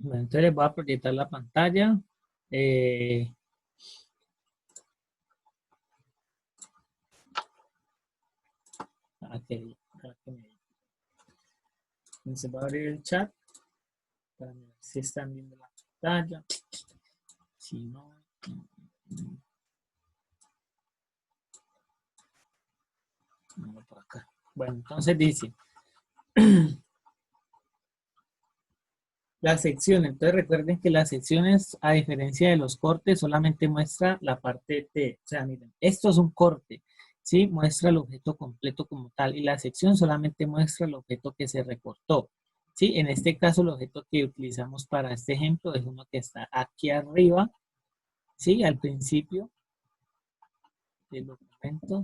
Bueno, entonces les voy a proyectar la pantalla. Ok, entonces voy a abrir el chat para ver si están viendo la pantalla. Si no, no por acá. Bueno, entonces dice las secciones. Entonces recuerden que las secciones, a diferencia de los cortes, solamente muestra la parte de, o sea, miren, esto es un corte, ¿sí? Muestra el objeto completo como tal y la sección solamente muestra el objeto que se recortó, ¿sí? En este caso, el objeto que utilizamos para este ejemplo es uno que está aquí arriba, ¿sí? Al principio del documento.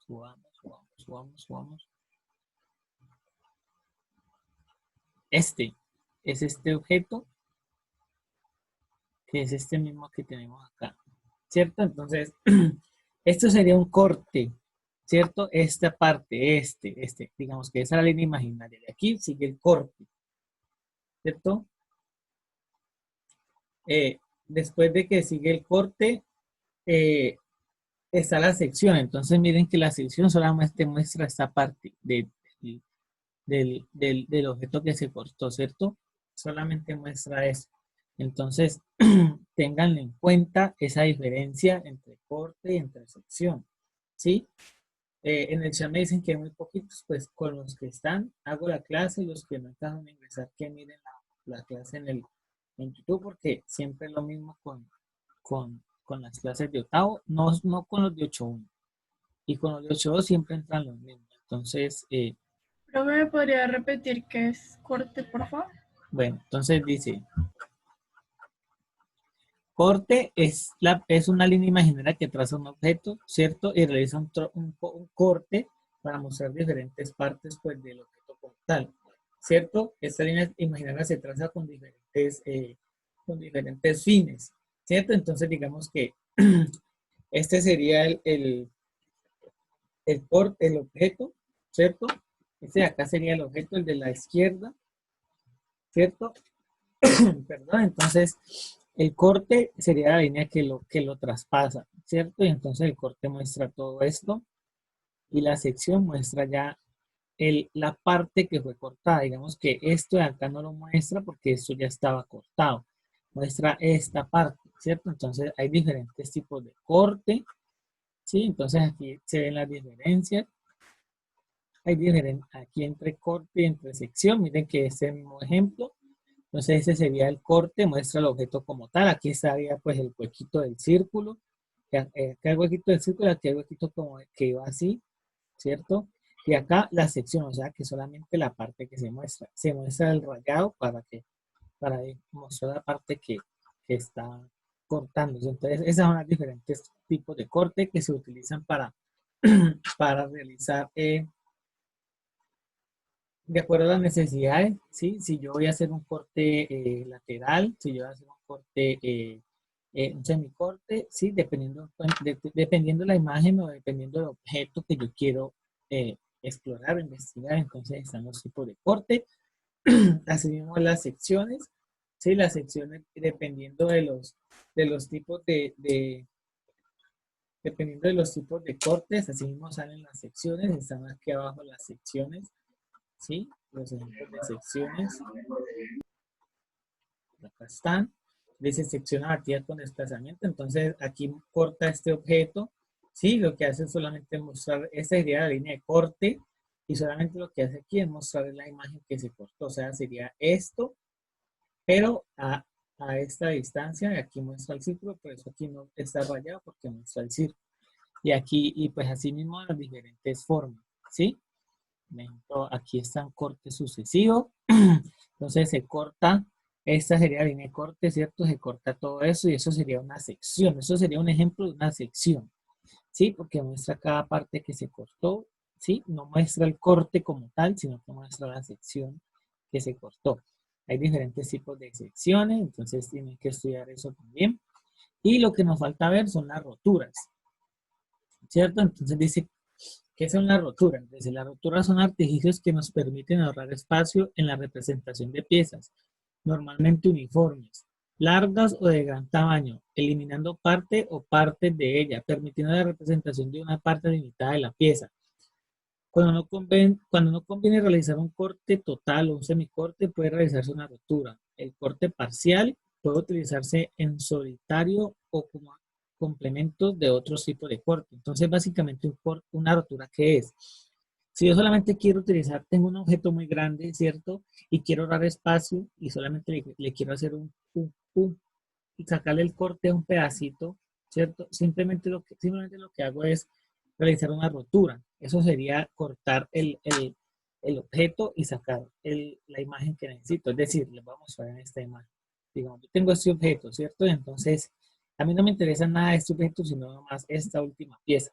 Subamos, subamos, subamos, subamos. Este es este objeto, que es este mismo que tenemos acá, ¿cierto? Entonces, esto sería un corte, ¿cierto? Esta parte, digamos que esa es la línea imaginaria. De aquí sigue el corte, ¿cierto? Después de que sigue el corte, eh, está la sección. Entonces, miren que la sección solamente muestra esta parte del objeto que se cortó, ¿cierto? Solamente muestra eso. Entonces, tengan en cuenta esa diferencia entre corte y entre sección, ¿sí? En el chat me dicen que hay muy poquitos, pues con los que están hago la clase y los que no están a ingresar que miren la clase en YouTube, porque siempre es lo mismo con las clases de octavo, no con los de 8.1. Y con los de 8.2 siempre entran los mismos. Entonces, Profe, ¿me podría repetir qué es corte, por favor? bueno, entonces dice, corte es una línea imaginaria que traza un objeto, ¿cierto? Y realiza un corte para mostrar diferentes partes pues, del objeto como tal, ¿cierto? Esta línea imaginaria se traza con diferentes fines, ¿cierto? Entonces digamos que este sería el objeto, ¿cierto? Este de acá sería el objeto, el de la izquierda, ¿cierto? Perdón, entonces el corte sería la línea que lo traspasa, ¿cierto? Y entonces el corte muestra todo esto y la sección muestra ya la parte que fue cortada. Digamos que esto de acá no lo muestra porque esto ya estaba cortado. Muestra esta parte, ¿cierto? Entonces hay diferentes tipos de corte, ¿sí? Entonces aquí se ven las diferencias. Hay diferencia aquí entre corte y entre sección. Miren que este mismo ejemplo. Entonces ese sería el corte, muestra el objeto como tal. Aquí estaría pues el huequito del círculo. Acá el huequito del círculo, aquí el huequito como que iba así, ¿cierto? Y acá la sección, o sea que solamente la parte que se muestra. Se muestra el rayado para mostrar la parte que está cortándose. Entonces esas son las diferentes tipos de corte que se utilizan para realizar de acuerdo a las necesidades, ¿sí? Si yo voy a hacer un corte lateral, si yo voy a hacer un corte, un semicorte, ¿sí? Dependiendo, dependiendo de la imagen o dependiendo del objeto que yo quiero explorar o investigar, entonces están los tipos de corte. Así mismo las secciones, ¿sí? Las secciones dependiendo de los tipos dependiendo de los tipos de cortes, así mismo salen las secciones, están aquí abajo las secciones, ¿sí? Los ejemplos de secciones, acá están. Dice sección abatida con desplazamiento, entonces aquí corta este objeto, ¿sí? Lo que hace es solamente mostrar, esta sería la línea de corte, y solamente lo que hace aquí es mostrar la imagen que se cortó, o sea, sería esto, pero a esta distancia, y aquí muestra el círculo, por eso aquí no está rayado, porque muestra el círculo. Y aquí, y pues así mismo las diferentes formas, ¿sí? Aquí están cortes sucesivos. Entonces se corta, esta sería la línea de corte, ¿cierto? Se corta todo eso y eso sería una sección. Eso sería un ejemplo de una sección, ¿sí? Porque muestra cada parte que se cortó, ¿sí? No muestra el corte como tal, sino que muestra la sección que se cortó. Hay diferentes tipos de secciones, entonces tienen que estudiar eso también. Y lo que nos falta ver son las roturas, ¿cierto? Entonces dice, ¿qué son las roturas? Las roturas son artificios que nos permiten ahorrar espacio en la representación de piezas, normalmente uniformes, largas o de gran tamaño, eliminando parte o partes de ella, permitiendo la representación de una parte limitada de la pieza. Cuando no conviene realizar un corte total o un semicorte, puede realizarse una rotura. El corte parcial puede utilizarse en solitario o como complementos de otros tipos de corte. Entonces, básicamente, una rotura, ¿qué es? Si yo solamente quiero utilizar, tengo un objeto muy grande, ¿cierto? Y quiero ahorrar espacio y solamente le quiero hacer y sacarle el corte a un pedacito, ¿cierto? Simplemente lo que hago es realizar una rotura. Eso sería cortar el objeto y sacar la imagen que necesito. Es decir, les voy a mostrar en esta imagen. Digamos, yo tengo este objeto, ¿cierto? Entonces, a mí no me interesa nada de este objeto, sino nomás esta última pieza,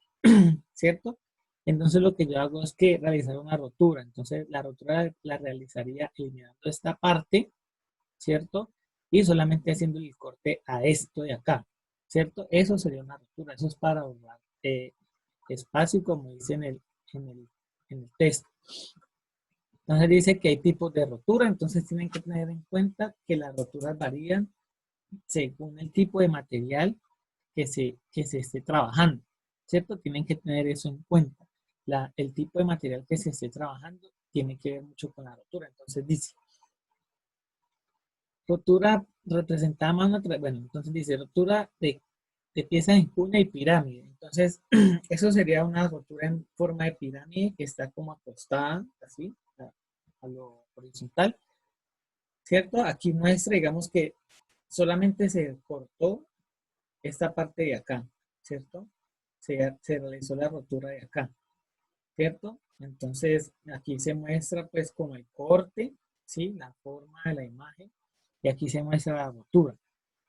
¿cierto? Entonces, lo que yo hago es que realizar una rotura. Entonces, la rotura la realizaría eliminando esta parte, ¿cierto? Y solamente haciendo el corte a esto de acá, ¿cierto? Eso sería una rotura, eso es para ahorrar espacio, como dice en el, en el texto. Entonces dice que hay tipos de rotura, entonces tienen que tener en cuenta que las roturas varían según el tipo de material que se esté trabajando, ¿cierto? Tienen que tener eso en cuenta. El tipo de material que se esté trabajando tiene que ver mucho con la rotura. Entonces dice, rotura representada más, bueno, entonces dice rotura de piezas en cuña y pirámide. Entonces, eso sería una rotura en forma de pirámide que está como acostada, así, a lo horizontal, ¿cierto? Aquí muestra, digamos que solamente se cortó esta parte de acá, ¿cierto? Se realizó la rotura de acá, ¿cierto? Entonces, aquí se muestra pues como el corte, ¿sí? La forma de la imagen, y aquí se muestra la rotura.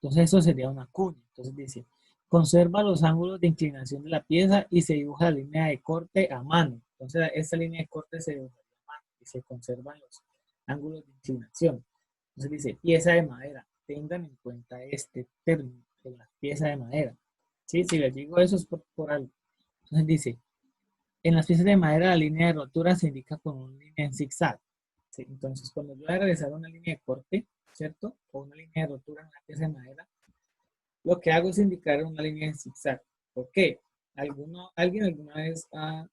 Entonces, eso sería una cuña. Entonces dice, conserva los ángulos de inclinación de la pieza y se dibuja la línea de corte a mano. Entonces, esta línea de corte se dibuja a mano y se conservan los ángulos de inclinación. Entonces dice, pieza de madera. Tengan en cuenta este término, de la pieza de madera. ¿Sí? Si les digo eso es por algo. Entonces dice, en las piezas de madera la línea de rotura se indica con una línea en zigzag. ¿Sí? Entonces, cuando yo voy a realizar una línea de corte, ¿cierto? O una línea de rotura en una pieza de madera, lo que hago es indicar una línea en zigzag. ¿Por qué? ¿Alguien alguna vez ha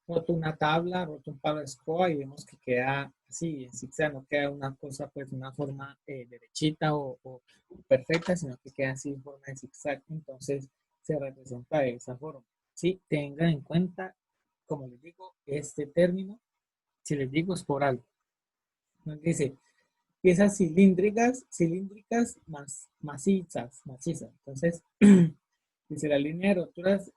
roto una tabla, roto un palo de escoba y vemos que queda así, en zigzag, no queda una cosa, pues, una forma derechita o perfecta, sino que queda así en forma de zigzag. Entonces, se representa de esa forma. ¿Sí? Tengan en cuenta, como les digo, este término, si les digo es por algo. Nos dice, piezas cilíndricas macizas. Entonces, dice, la línea de roturas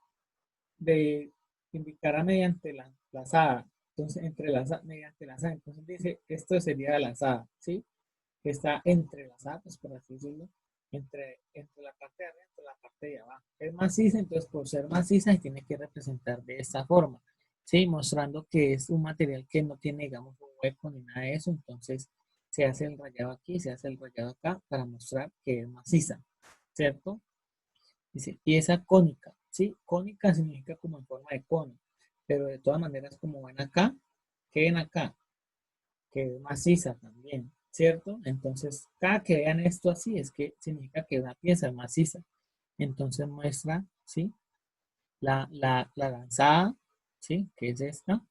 de indicará mediante la lazada. Entonces, mediante lazada. Entonces dice, esto sería la lazada, ¿sí? Que está entrelazada, pues por así decirlo, entre la parte de arriba y la parte de abajo. Es maciza, entonces por ser maciza se tiene que representar de esta forma, ¿sí? Mostrando que es un material que no tiene, digamos, un hueco ni nada de eso, entonces se hace el rayado aquí, se hace el rayado acá para mostrar que es maciza, ¿cierto? Dice pieza cónica, ¿sí? Cónica significa como en forma de cono, pero de todas maneras como ven acá, que es maciza también, ¿cierto? Entonces, cada que vean esto así es que significa que una pieza es maciza. Entonces muestra, ¿sí? La lanzada, ¿sí? Que es esta,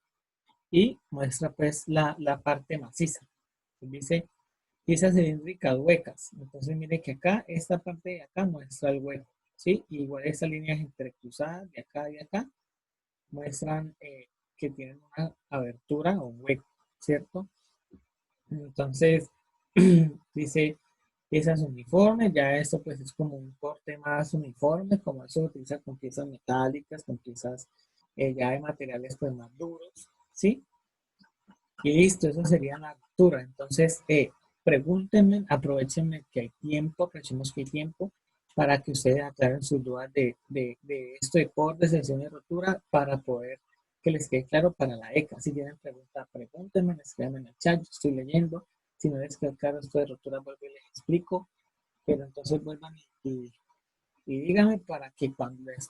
y muestra pues la parte maciza. Dice piezas cilíndricas huecas. Entonces mire que acá, esta parte de acá muestra el hueco, ¿sí? Y igual estas líneas entrecruzadas de acá y acá muestran que tienen una abertura o un hueco, ¿cierto? Entonces, dice piezas uniformes, ya esto pues es como un corte más uniforme, como eso se utiliza con piezas metálicas, con piezas ya de materiales pues más duros, ¿sí? Y listo, eso sería la ruptura. Entonces, pregúntenme, aprovechenme que hay tiempo, aprovechemos que hay tiempo para que ustedes aclaren sus dudas de esto de corte, sección y rotura para poder que les quede claro para la ECA. Si tienen preguntas, pregúntenme, escriban en el chat, yo estoy leyendo. Si no les queda claro esto de rotura, vuelvo y les explico. Pero entonces vuelvan y díganme para que cuando les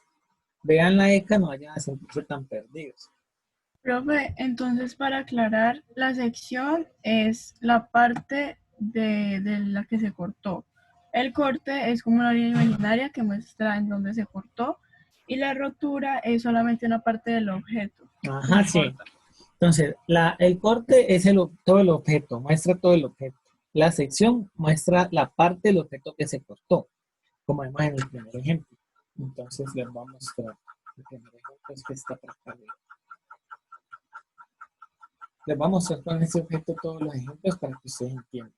vean la ECA no vayan a sentirse tan perdidos. Profe, entonces para aclarar, la sección es la parte de la que se cortó. El corte es como una línea imaginaria que muestra en dónde se cortó y la rotura es solamente una parte del objeto que Ajá, se sí. corta. Entonces, el corte es todo el objeto, muestra todo el objeto. La sección muestra la parte del objeto que se cortó, como vemos en el primer ejemplo. Entonces, les voy a mostrar. El primer ejemplo es que está por acá arriba. Les voy a mostrar con este objeto todos los ejemplos para que ustedes entiendan.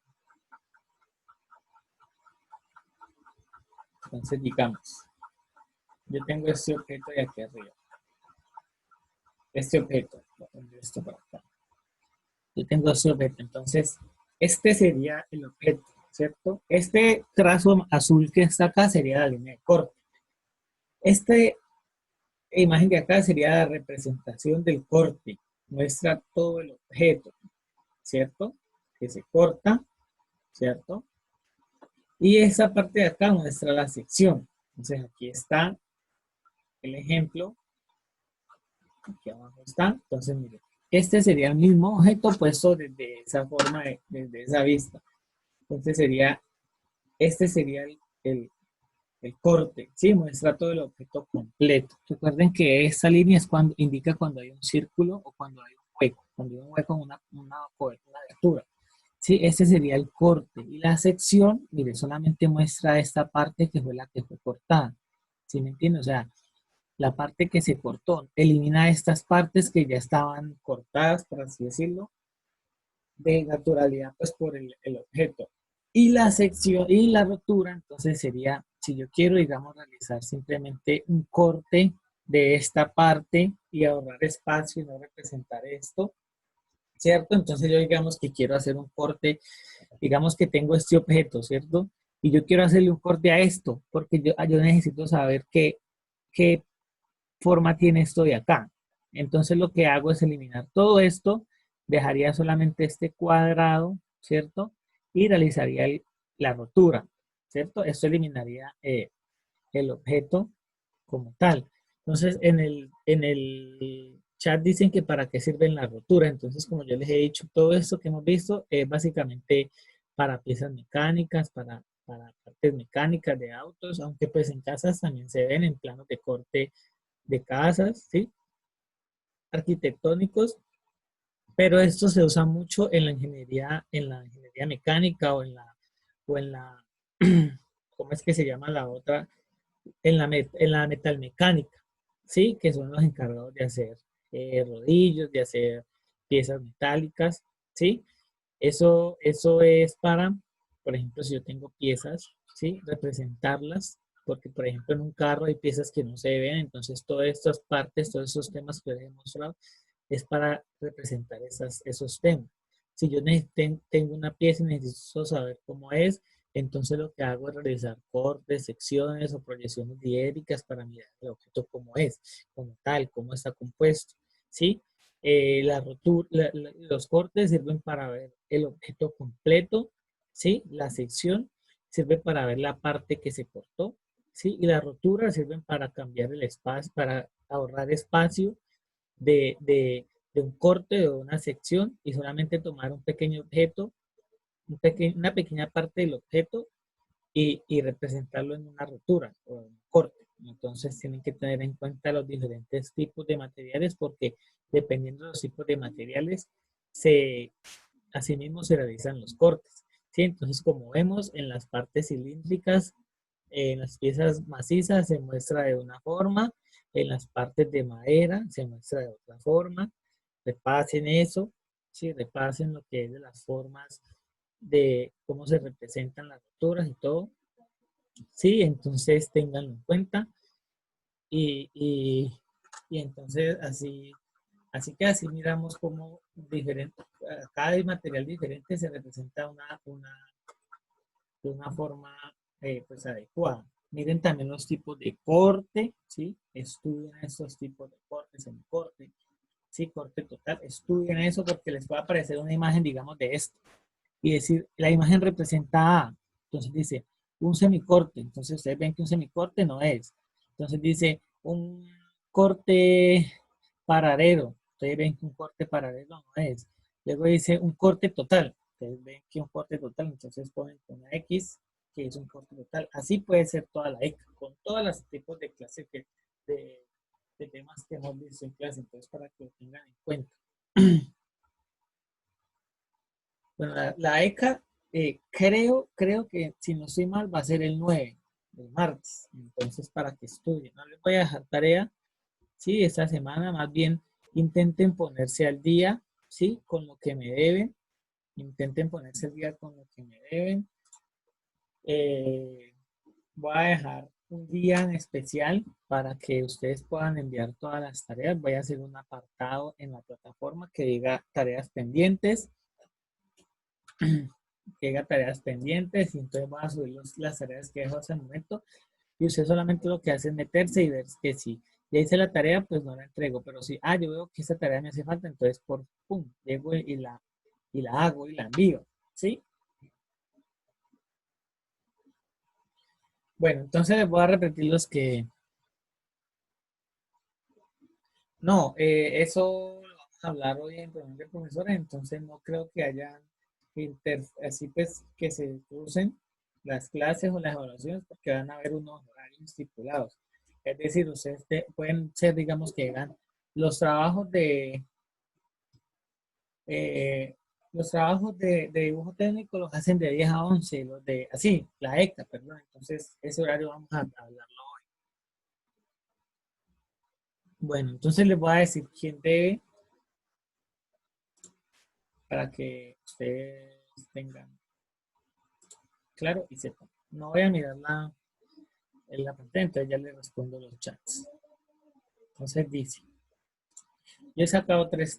Entonces, digamos, yo tengo este objeto de aquí arriba. Este objeto, voy a poner esto por acá. Yo tengo este objeto, entonces, este sería el objeto, ¿cierto? Este trazo azul que está acá sería la línea de corte. Esta imagen de acá sería la representación del corte. Muestra todo el objeto, ¿cierto? Que se corta, ¿cierto? Y esa parte de acá muestra la sección. Entonces aquí está el ejemplo. Aquí abajo está. Entonces, mire, este sería el mismo objeto puesto desde esa forma, desde esa vista. Entonces este sería el corte, ¿sí? Muestra todo el objeto completo. Recuerden que esta línea es cuando indica cuando hay un círculo o cuando hay un hueco. Cuando hay un hueco en una abertura. Sí, este sería el corte. Y la sección, mire, solamente muestra esta parte que fue la que fue cortada. ¿Sí me entiende? O sea, la parte que se cortó. Elimina estas partes que ya estaban cortadas, por así decirlo, de naturalidad, pues por el objeto. Y la sección y la rotura, entonces sería, si yo quiero, digamos, realizar simplemente un corte de esta parte y ahorrar espacio y no representar esto, ¿cierto? Entonces yo digamos que quiero hacer un corte, digamos que tengo este objeto, ¿cierto? Y yo quiero hacerle un corte a esto, porque yo necesito saber qué forma tiene esto de acá. Entonces lo que hago es eliminar todo esto, dejaría solamente este cuadrado, ¿cierto? Y realizaría la rotura, ¿cierto? Esto eliminaría el objeto como tal. Entonces en el chat dicen que para qué sirven la rotura. Entonces, como yo les he dicho, todo esto que hemos visto es básicamente para piezas mecánicas, para partes mecánicas de autos, aunque pues en casas también se ven en planos de corte de casas, ¿sí? Arquitectónicos, pero esto se usa mucho en la ingeniería mecánica o en la, ¿cómo es que se llama la otra? En la metalmecánica, ¿sí? Que son los encargados de hacer rodillos, de hacer piezas metálicas, ¿sí? Eso es para, por ejemplo, si yo tengo piezas, ¿sí? Representarlas, porque por ejemplo en un carro hay piezas que no se ven, entonces todas estas partes, todos esos temas que les he mostrado, es para representar esos temas. Si yo tengo una pieza y necesito saber cómo es, entonces lo que hago es realizar cortes, secciones o proyecciones diédricas para mirar el objeto cómo es, como tal, cómo está compuesto, ¿sí? Los cortes sirven para ver el objeto completo, ¿sí? La sección sirve para ver la parte que se cortó, ¿sí? Y la rotura sirven para cambiar el espacio, para ahorrar espacio de un corte de una sección y solamente tomar un pequeño objeto, una pequeña parte del objeto y representarlo en una rotura o en un corte. Entonces tienen que tener en cuenta los diferentes tipos de materiales porque dependiendo de los tipos de materiales, asimismo se realizan los cortes. ¿Sí? Entonces, como vemos en las partes cilíndricas, en las piezas macizas se muestra de una forma, en las partes de madera se muestra de otra forma. Repasen eso, ¿sí? Repasen lo que es de las formas de cómo se representan las roturas y todo. Sí, entonces tenganlo en cuenta y, y, y entonces así que así miramos cómo cada material diferente se representa de una forma pues adecuada. Miren también los tipos de corte, ¿sí? Estudien estos tipos de corte, semicorte, sí, corte total, estudien eso porque les puede aparecer una imagen, digamos, de esto y decir, la imagen representa A. Entonces dice, un semicorte. Entonces ustedes ven que un semicorte no es. Entonces dice, un corte paradero. ustedes ven que un corte paralelo no es. Luego dice un corte total. Ustedes ven que un corte total, entonces ponen una X, que es un corte total. Así puede ser toda la ECA, con todos los tipos de clases de temas que hemos visto en clase, entonces para que lo tengan en cuenta. Bueno, la ECA, creo que si no estoy mal, va a ser el 9 de martes, entonces para que estudien. No les voy a dejar tarea, ¿sí? Esta semana, más bien intenten ponerse al día, ¿sí? Con lo que me deben, intenten ponerse al día con lo que me deben. Voy a dejar un día en especial para que ustedes puedan enviar todas las tareas. Voy a hacer un apartado en la plataforma que diga tareas pendientes. Que diga tareas pendientes y entonces voy a subir las tareas que dejo hasta el momento y usted solamente lo que hace es meterse y ver que si ya hice la tarea, pues no la entrego, pero si, yo veo que esta tarea me hace falta, entonces pum, llego y la hago y la envío, ¿sí? Bueno, entonces les voy a repetir los que... No, eso lo vamos a hablar hoy en reunión de profesores, entonces no creo que haya así pues que se crucen las clases o las evaluaciones porque van a haber unos horarios estipulados. Es decir, ustedes pueden ser, digamos, que hagan los trabajos eh, de dibujo técnico los hacen de 10 a 11, los de, así, la ECA, perdón. Entonces, ese horario vamos a hablarlo. Bueno, entonces les voy a decir quién debe para que ustedes tengan claro y sepan. No voy a mirar en la pantalla, entonces ya les respondo los chats. Entonces dice, yo he sacado tres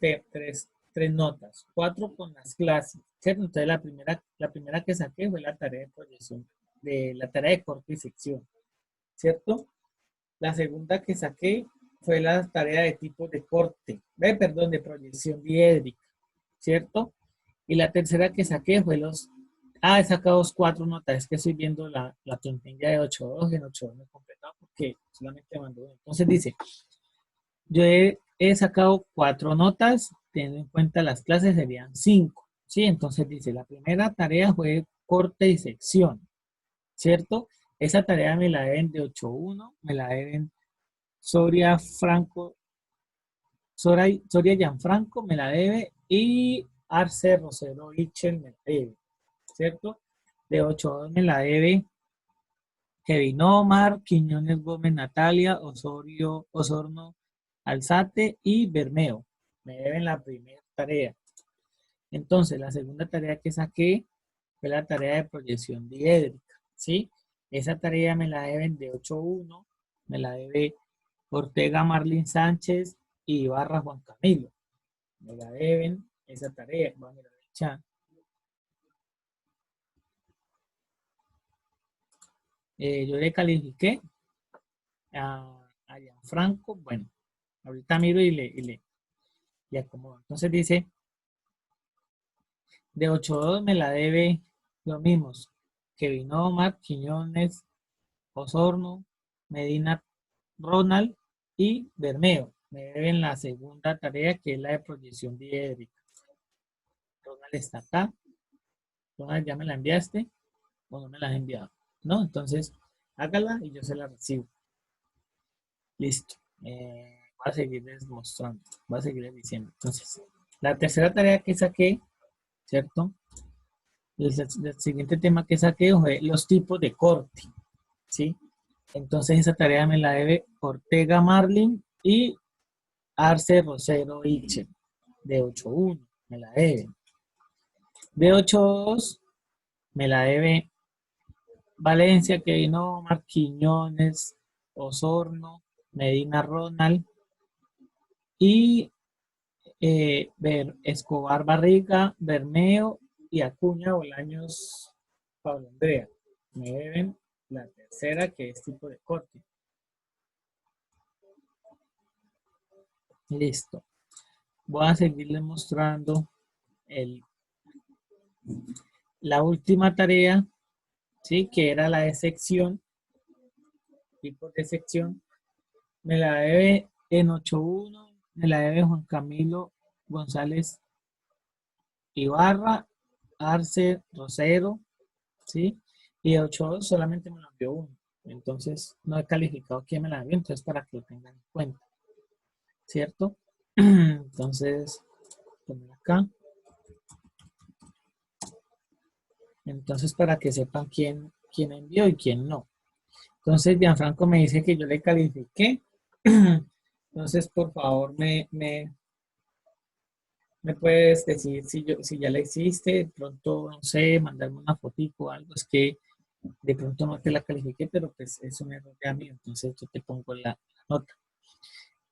notas, 4 con las clases, ¿cierto? Entonces la primera que saqué fue la tarea de proyección, de la tarea de corte y sección, ¿cierto? La segunda que saqué fue la tarea de tipo de corte, perdón, de proyección diédrica, ¿cierto? Y la tercera que saqué fue he sacado 4 notas, es que estoy viendo la plantilla de 8.2, en 8.2 no he completado porque solamente mandó uno. Entonces dice, yo he sacado 4 notas, teniendo en cuenta las clases serían 5, ¿sí? Entonces dice, la primera tarea fue corte y sección, ¿cierto? Esa tarea me la deben de 8.1, me la deben Soria Franco, Soria Gianfranco me la debe y Arce Rosero Ichel me la debe, ¿cierto? De 8.2 me la debe Kevin Omar, Quiñones Gómez Natalia, Osorno Alzate y Bermeo. Me deben la primera tarea. Entonces, la segunda tarea que saqué fue la tarea de proyección diédrica, ¿sí? Esa tarea me la deben de 8.1, me la debe Ortega Marlin Sánchez y Ibarra Juan Camilo. Me la deben esa tarea. Voy a mirar el chat. Yo le califiqué a Gianfranco. Bueno, ahorita miro y acomodo. Entonces dice, de 8.2 me la debe lo mismo. Kevin Omar, Quiñones, Osorno, Medina Ronald y Bermeo. Me deben la segunda tarea que es la de proyección diédrica. Ronald está acá. Ronald, ¿ya me la enviaste o no me la has enviado? ¿No? Entonces, hágala y yo se la recibo. Listo. Voy a seguirles mostrando. Voy a seguirles diciendo. Entonces, la tercera tarea que saqué, ¿cierto? El siguiente tema que saqué fue los tipos de corte, ¿sí? Entonces esa tarea me la debe Ortega Marlin y Arce Rosero Iche, de 8.1, me la debe. De 8.2 me la debe Valencia, Kevin Omar, Quiñones, Osorno, Medina Ronald y Escobar Barriga, Bermeo y Acuña Bolaños Pablo Andrea. Me deben la tercera que es tipo de corte. Listo. Voy a seguirles mostrando la última tarea, ¿sí? Que era la de sección, tipo de sección. Me la debe en 8.1, Me la debe Juan Camilo González Ibarra, Arce Rosero, ¿sí? Y de 8 solamente me lo envió uno. Entonces no he calificado quién me la envió, entonces para que lo tengan en cuenta, ¿cierto? Entonces, poner acá. Entonces, para que sepan quién envió y quién no. Entonces, Gianfranco me dice que yo le califiqué. Entonces, por favor, me puedes decir si ya la hiciste, de pronto, no sé, mandarme una fotico o algo. Es que de pronto no te la califiqué, pero pues es un error de mí, entonces yo te pongo la nota.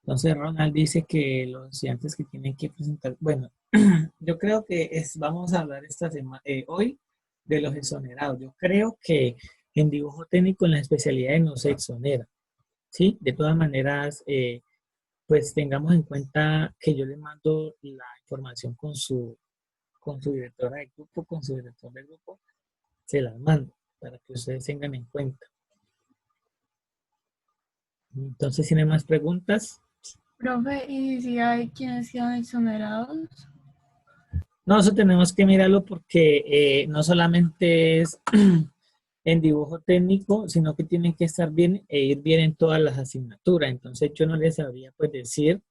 Entonces, Ronald dice que los estudiantes que tienen que presentar, bueno, yo creo que vamos a hablar esta semana, hoy de los exonerados. Yo creo que en dibujo técnico en las especialidades no se exonera, ¿sí? De todas maneras, pues tengamos en cuenta que yo le mando la información con su directora de grupo, con su director de grupo, se las mando para que ustedes tengan en cuenta. Entonces, ¿tiene más preguntas? Profe, ¿y si hay quienes quedan exonerados? No, eso tenemos que mirarlo porque no solamente es en dibujo técnico, sino que tienen que estar bien e ir bien en todas las asignaturas. Entonces yo no les sabría pues decir,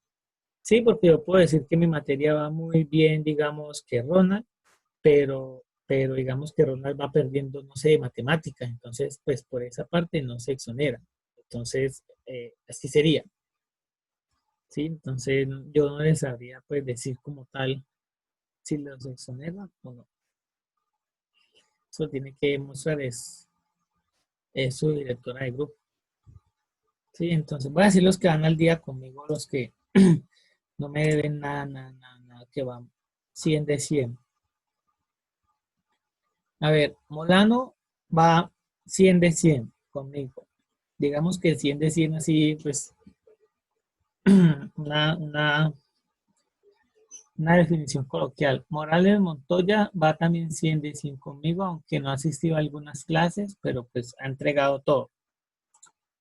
sí, porque yo puedo decir que mi materia va muy bien, digamos que Ronald, pero digamos que Ronald va perdiendo, no sé, de matemáticas. Entonces, pues por esa parte no se exonera. Entonces, así sería. Sí, entonces yo no les sabría pues decir como tal si los exonera o no. Eso tiene que mostrar es su directora de grupo. Sí, entonces voy a decir los que van al día conmigo, los que no me deben nada, nada, nada, nada, que van 100 de 100. A ver, Molano va 100 de 100 conmigo. Digamos que 100 de 100 así, pues una, una, una definición coloquial. Morales Montoya va también 100 de 100 conmigo, aunque no ha asistido a algunas clases, pero pues ha entregado todo.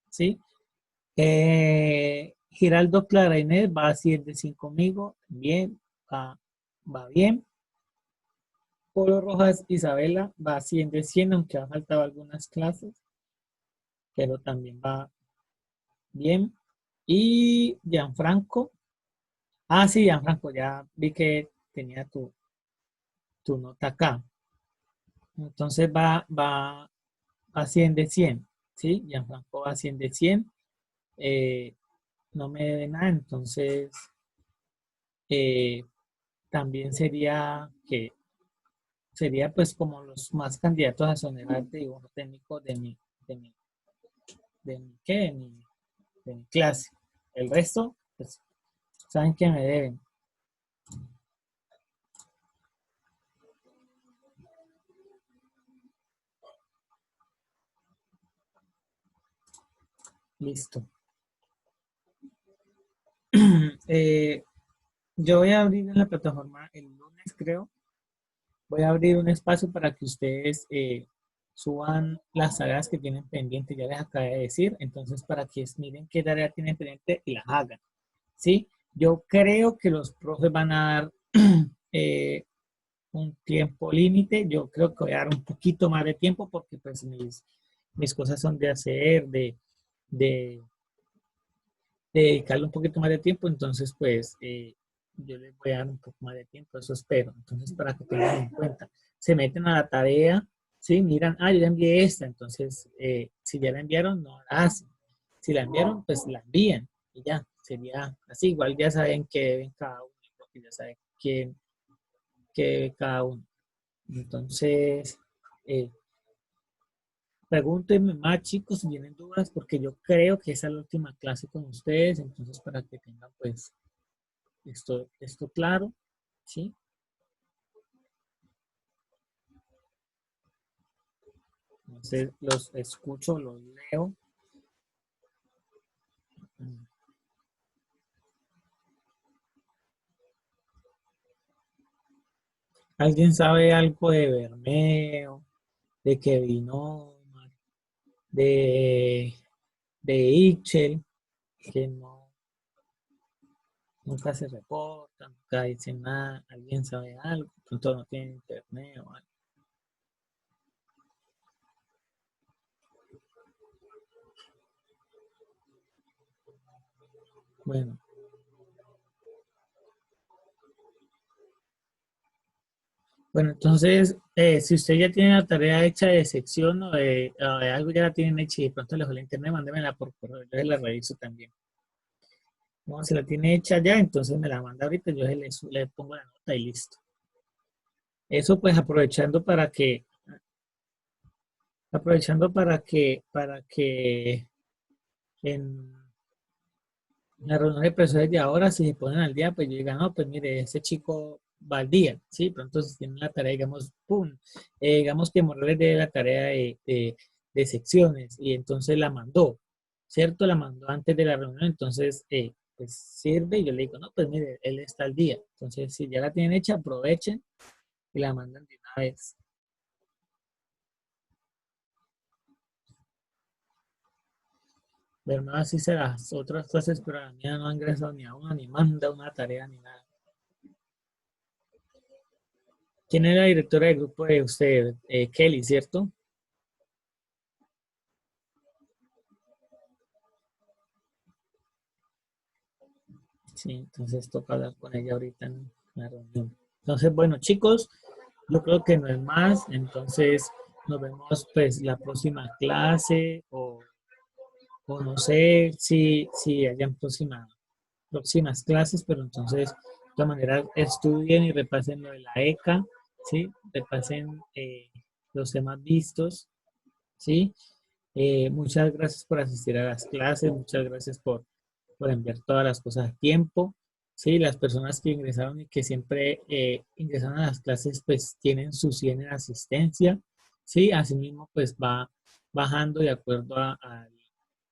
¿Sí? Giraldo Clarainer va a 100 de 100 conmigo. Bien, va bien. Polo Rojas Isabela va a 100 de 100, aunque ha faltado algunas clases, pero también va bien. Y Gianfranco. Ah, sí, Gianfranco, ya vi que tenía tu nota acá. Entonces va a 100 de 100, ¿sí? Gianfranco va a 100 de 100. eh, no me debe nada, entonces eh, también sería pues como los más candidatos a exonerar de dibujo técnico de mi, ¿qué? De mi clase. El resto, pues, saben que me deben. Listo. Eh, yo voy a abrir en la plataforma el lunes, creo. Voy a abrir un espacio para que ustedes suban las tareas que tienen pendientes. Ya les acabé de decir. Entonces, para que miren qué tarea tienen pendiente y las hagan. ¿Sí? Yo creo que los profes van a dar eh, un tiempo límite. Yo creo que voy a dar un poquito más de tiempo porque pues mis cosas son de hacer, de, de dedicarle un poquito más de tiempo. Entonces, pues yo les voy a dar un poco más de tiempo, eso espero. Entonces, para que tengan en cuenta, se meten a la tarea, ¿sí? Miran, ah, yo ya envié esta. Entonces, si ya la enviaron, no la hacen. Si la enviaron, pues la envían y ya, sería así. Igual ya saben que deben cada uno, porque ya saben quién que debe cada uno. Entonces, eh, pregúntenme más, chicos, si tienen dudas, porque yo creo que esa es la última clase con ustedes, entonces para que tengan pues esto claro, ¿sí? Entonces los escucho, los leo. ¿Alguien sabe algo de Bermeo, de Kevin Omar, de, de Ixchel? Que no, nunca se reportan, nunca dicen nada, alguien sabe algo, de pronto no tiene internet o algo. Bueno, bueno, entonces, si usted ya tiene la tarea hecha de sección o de algo, ya la tienen hecha y de pronto le dejó el internet, mándemela por correo, yo se la reviso también. No, si la tiene hecha ya, entonces me la manda ahorita, yo le pongo la nota y listo. Eso pues aprovechando para que en la reunión de profesores de ahora, si se ponen al día, pues yo diga, no, pues mire, ese chico va al día, ¿sí? Pronto si tienen la tarea, digamos, pum, digamos que Morales dé la tarea de secciones y entonces la mandó, ¿cierto? La mandó antes de la reunión, entonces, pues sirve y yo le digo, no, pues mire, él está al día. Entonces, si ya la tienen hecha, aprovechen y la mandan de una vez. Pero no así se las otras clases, pero la mía no ha ingresado ni a una, ni manda una tarea, ni nada. ¿Quién es la directora del grupo de usted? Kelly, ¿cierto? Sí, entonces toca hablar con ella ahorita en la reunión. Entonces, bueno, chicos, yo creo que no es más. Entonces, nos vemos pues la próxima clase o no sé si hayan próximas clases, pero entonces, de todas maneras, estudien y repasen lo de la ECA, ¿sí? Repasen los temas vistos, ¿sí? Muchas gracias por asistir a las clases, muchas gracias por enviar todas las cosas a tiempo. Sí, las personas que ingresaron y que siempre ingresaron a las clases, pues tienen su 100 en asistencia. Sí, asimismo, pues va bajando de acuerdo a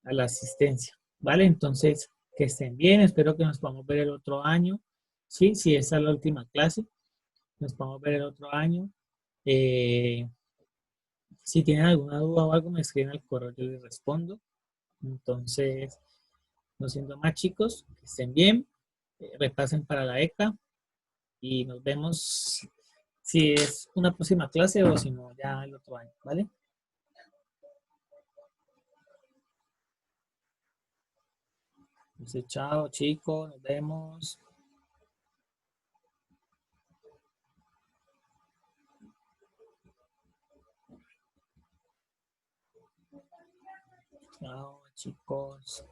la asistencia. ¿Vale? Entonces, que estén bien. Espero que nos podamos ver el otro año. Sí, si esa es la última clase, nos podamos ver el otro año. Eh, si tienen alguna duda o algo, me escriben al correo, yo les respondo. Entonces, no siendo más chicos, que estén bien, repasen para la ECA y nos vemos si es una próxima clase o si no, ya el otro año, ¿vale? Entonces, chao chicos, nos vemos. Chao chicos.